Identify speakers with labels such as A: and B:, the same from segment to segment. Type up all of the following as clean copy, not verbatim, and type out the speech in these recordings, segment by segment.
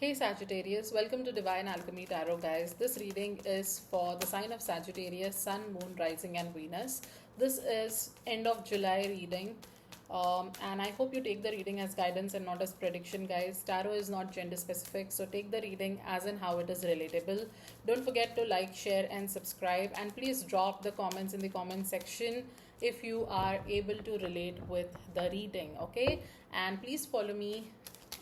A: Hey Sagittarius, welcome to Divine Alchemy Tarot, guys. This reading is for the sign of Sagittarius, Sun, Moon, Rising, and Venus. This is end of July reading, and I hope you take the reading as guidance and not as prediction, guys. Tarot is not gender specific, so take the reading as in how it is relatable. Don't forget to like, share, and subscribe, and please drop the comments in the comment section if you are able to relate with the reading, okay? And please follow me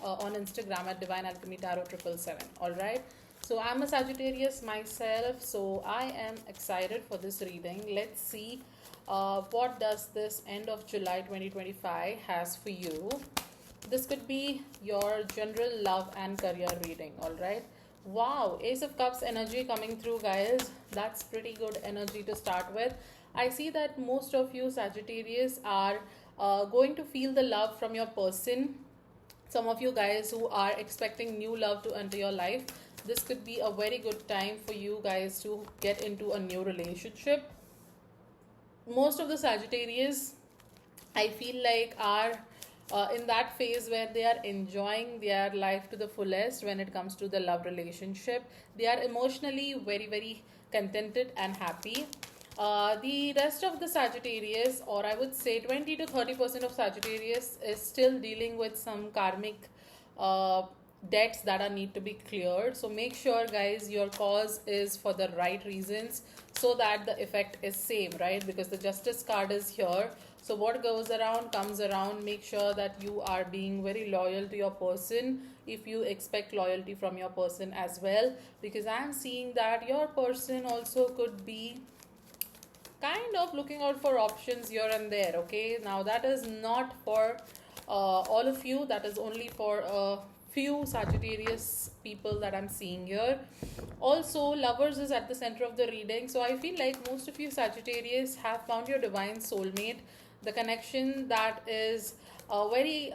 A: on Instagram at Divine Alchemy Tarot 777. All right. So I'm a Sagittarius myself, so I am excited for this reading. Let's see what does this end of July 2025 has for you. This could be your general love and career reading. All right. Wow, Ace of Cups energy coming through, guys. That's pretty good energy to start with. I see that most of you Sagittarius are going to feel the love from your person. Some of you guys who are expecting new love to enter your life, this could be a very good time for you guys to get into a new relationship. Most of the Sagittarius, I feel like, are in that phase where they are enjoying their life to the fullest when it comes to the love relationship. They are emotionally very contented and happy. The rest of the Sagittarius, or I would say 20 to 30% of Sagittarius, is still dealing with some karmic uh, debts that are need to be cleared. So make sure, guys, your cause is for the right reasons so that the effect is same, right? Because the Justice card is here. So what goes around comes around. Make sure that you are being very loyal to your person if you expect loyalty from your person as well, because I am seeing that your person also could be kind of looking out for options here and there. Okay, now that is not for all of you, that is only for a few Sagittarius people that I'm seeing here. Also, lovers is at the center of the reading, so I feel like most of you Sagittarius have found your divine soulmate, the connection that is very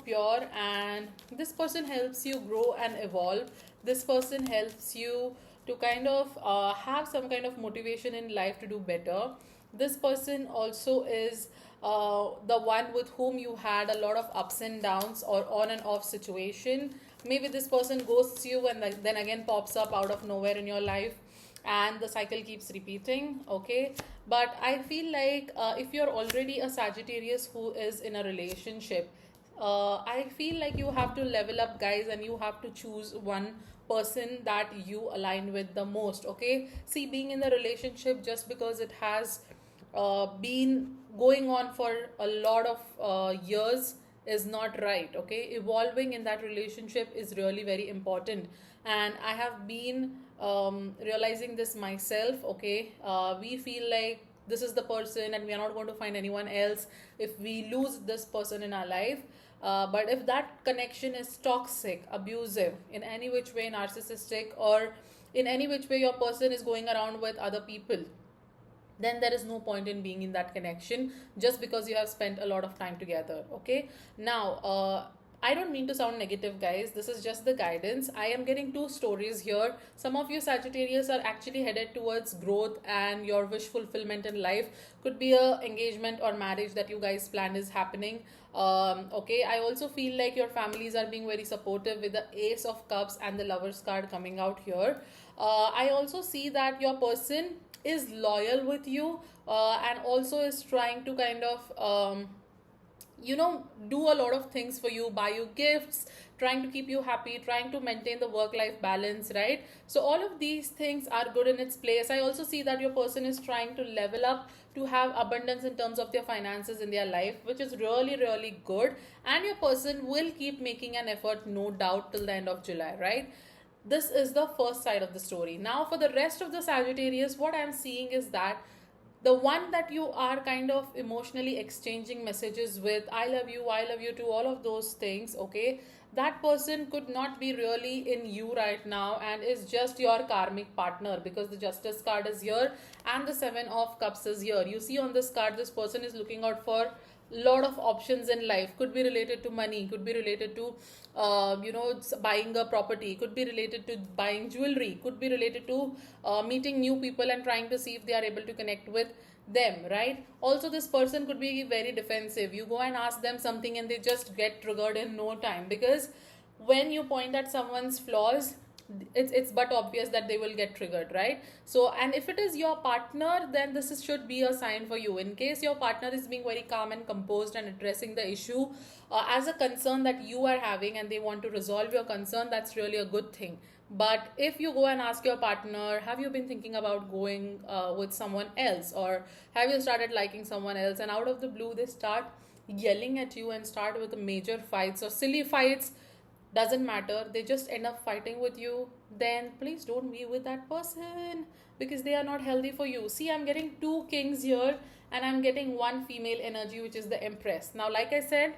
A: pure, and this person helps you grow and evolve. This person helps you to kind of have some kind of motivation in life to do better. This person also is the one with whom you had a lot of ups and downs or on and off situation. Maybe this person ghosts you and then again pops up out of nowhere in your life, and the cycle keeps repeating. Okay, but I feel like if you're already a Sagittarius who is in a relationship, I feel like you have to level up, guys, and you have to choose one person that you align with the most. Okay, see, being in the relationship just because it has been going on for a lot of years is not right. Okay, evolving in that relationship is really very important, and I have been realizing this myself. Okay, we feel like this is the person and we are not going to find anyone else if we lose this person in our life. But if that connection is toxic, abusive, in any which way, narcissistic, or in any which way your person is going around with other people, then there is no point in being in that connection just because you have spent a lot of time together. Okay, now I don't mean to sound negative, guys. This is just the guidance. I am getting two stories here. Some of you Sagittarius are actually headed towards growth and your wish fulfillment in life. Could be a engagement or marriage that you guys plan is happening. Okay, I also feel like your families are being very supportive with the Ace of Cups and the Lovers card coming out here. I also see that your person is loyal with you, and also is trying to kind of do a lot of things for you, buy you gifts, trying to keep you happy, trying to maintain the work life balance, right? So all of these things are good in its place. I also see that your person is trying to level up to have abundance in terms of their finances in their life, which is really good, and your person will keep making an effort, no doubt, till the end of July, right? This is the first side of the story. Now for the rest of the Sagittarius, what I'm seeing is that the one that you are kind of emotionally exchanging messages with, I love you, to all of those things. Okay, that person could not be really in you right now and is just your karmic partner, because the Justice card is here and the Seven of Cups is here. You see on this card, this person is looking out for lot of options in life. Could be related to money, could be related to buying a property, could be related to buying jewelry, could be related to meeting new people and trying to see if they are able to connect with them, right? Also, this person could be very defensive. You go and ask them something and they just get triggered in no time, because when you point at someone's flaws, it's but obvious that they will get triggered, right? So, and if it is your partner, then should be a sign for you. In case your partner is being very calm and composed and addressing the issue as a concern that you are having, and they want to resolve your concern, that's really a good thing. But if you go and ask your partner, have you been thinking about going with someone else, or have you started liking someone else, and out of the blue they start yelling at you and start with major fights or silly fights, doesn't matter, they just end up fighting with you, then please don't be with that person, because they are not healthy for you. See, I'm getting two kings here, and I'm getting one female energy, which is the Empress. Now, like I said,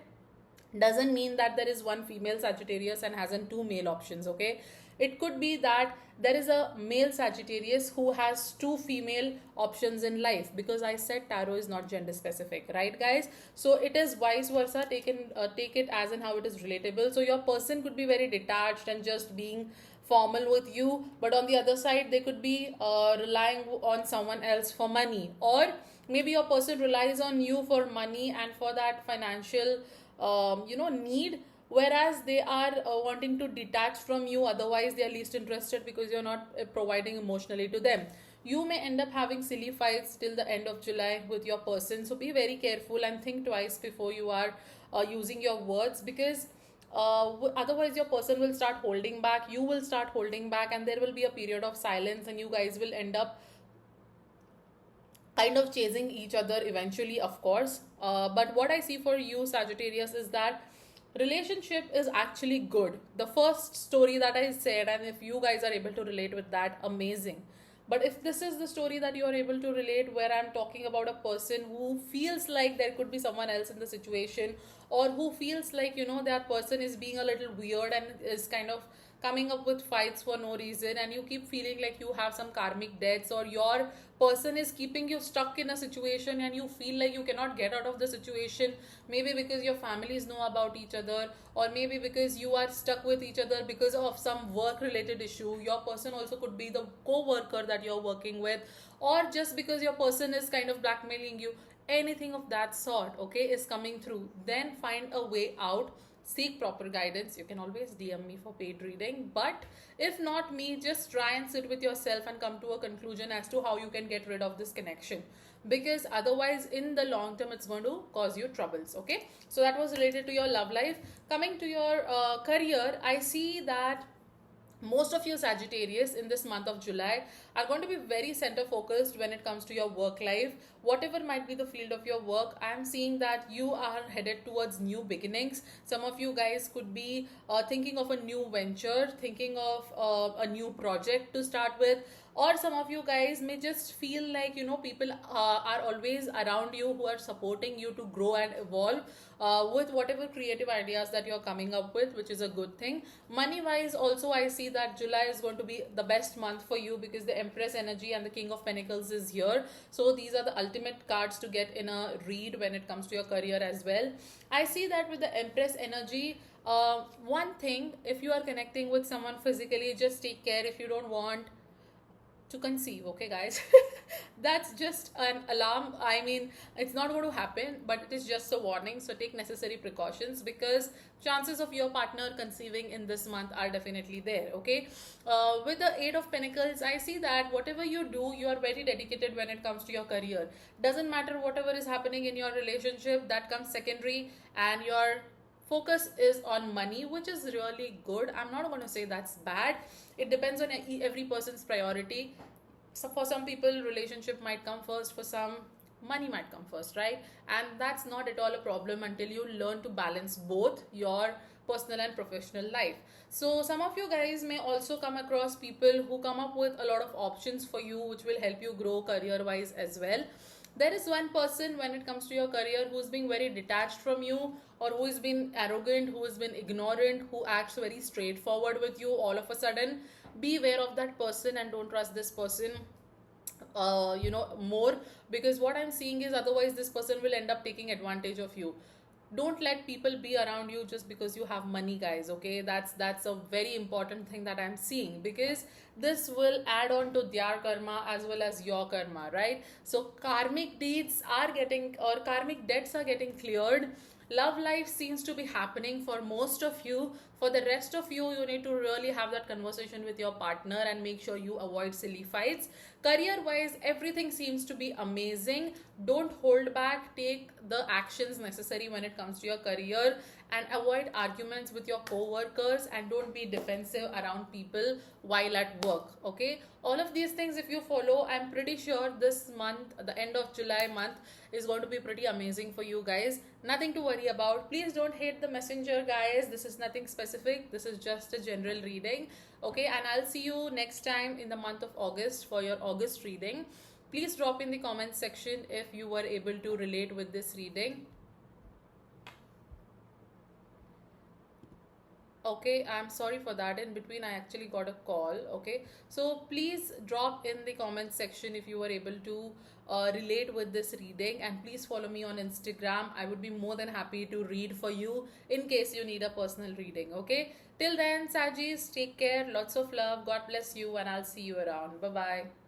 A: doesn't mean that there is one female Sagittarius and hasn't two male options, okay? It could be that there is a male Sagittarius who has two female options in life, because I said tarot is not gender specific, right, guys? So it is vice versa. Take it as in how it is relatable. So your person could be very detached and just being formal with you, but on the other side, they could be relying on someone else for money, or maybe your person relies on you for money and for that financial need, whereas they are wanting to detach from you, otherwise they are least interested because you're not providing emotionally to them. You may end up having silly fights till the end of July with your person, so be very careful and think twice before you are using your words, because otherwise your person will start holding back, you will start holding back, and there will be a period of silence, and you guys will end up kind of chasing each other eventually, of course. But what I see for you, Sagittarius, is that relationship is actually good. The first story that I said, and if you guys are able to relate with that, amazing. But if this is the story that you are able to relate, where I'm talking about a person who feels like there could be someone else in the situation, or who feels like, that person is being a little weird and is kind of coming up with fights for no reason, and you keep feeling like you have some karmic debts, or your person is keeping you stuck in a situation and you feel like you cannot get out of the situation, maybe because your families know about each other, or maybe because you are stuck with each other because of some work related issue. Your person also could be the co-worker that you're working with, or just because your person is kind of blackmailing you. Anything of that sort, okay, is coming through, then find a way out. Seek proper guidance. You can always DM me for paid reading, but if not me, just try and sit with yourself and come to a conclusion as to how you can get rid of this connection, because otherwise in the long term it's going to cause you troubles. Okay, so that was related to your love life. Coming to your career, I see that most of you Sagittarius in this month of July are going to be very center focused when it comes to your work life. Whatever might be the field of your work, I am seeing that you are headed towards new beginnings. Some of you guys could be thinking of a new venture, thinking of a new project to start with, or some of you guys may just feel like, people are always around you who are supporting you to grow and evolve with whatever creative ideas that you're coming up with, which is a good thing. Money wise also, I see that July is going to be the best month for you, because the Empress energy and the King of Pentacles is here. So these are the ultimate cards to get in a read when it comes to your career as well. I see that with the Empress energy, one thing, if you are connecting with someone physically, just take care if you don't want to conceive, okay, guys. That's just an alarm. I mean, it's not going to happen, but it is just a warning. So take necessary precautions, because chances of your partner conceiving in this month are definitely there. Okay, with the Eight of Pentacles, I see that whatever you do, you are very dedicated when it comes to your career. Doesn't matter whatever is happening in your relationship, that comes secondary, and your focus is on money, which is really good. I'm not going to say that's bad. It depends on every person's priority. So for some people, relationship might come first, for some money might come first, right? And that's not at all a problem until you learn to balance both your personal and professional life. So some of you guys may also come across people who come up with a lot of options for you, which will help you grow career wise as well. There is one person when it comes to your career who's being very detached from you, or who has been arrogant, who has been ignorant, who acts very straightforward with you all of a sudden. Be aware of that person and don't trust this person more, because what I'm seeing is otherwise this person will end up taking advantage of you. Don't let people be around you just because you have money, guys. Okay, that's a very important thing that I'm seeing, because this will add on to their karma as well as your karma, right? So karmic deeds are getting, or karmic debts are getting cleared. Love life seems to be happening for most of you. For the rest of you, you need to really have that conversation with your partner and make sure you avoid silly fights. Career wise, everything seems to be amazing. Don't hold back, take the actions necessary when it comes to your career, and avoid arguments with your co-workers, and don't be defensive around people while at work. Okay, all of these things if you follow, I'm pretty sure this month, the end of July month, is going to be pretty amazing for you guys. Nothing to worry about. Please don't hate the messenger, guys. This is nothing specific, this is just a general reading. Okay, and I'll see you next time in the month of August for your August reading. Please drop in the comment section if you were able to relate with this reading. Okay, I'm sorry for that. In between, I actually got a call. Okay, so please drop in the comment section if you were able to relate with this reading, and please follow me on Instagram. I would be more than happy to read for you in case you need a personal reading. Okay, till then, Sajis, take care, lots of love, God bless you, and I'll see you around. Bye bye.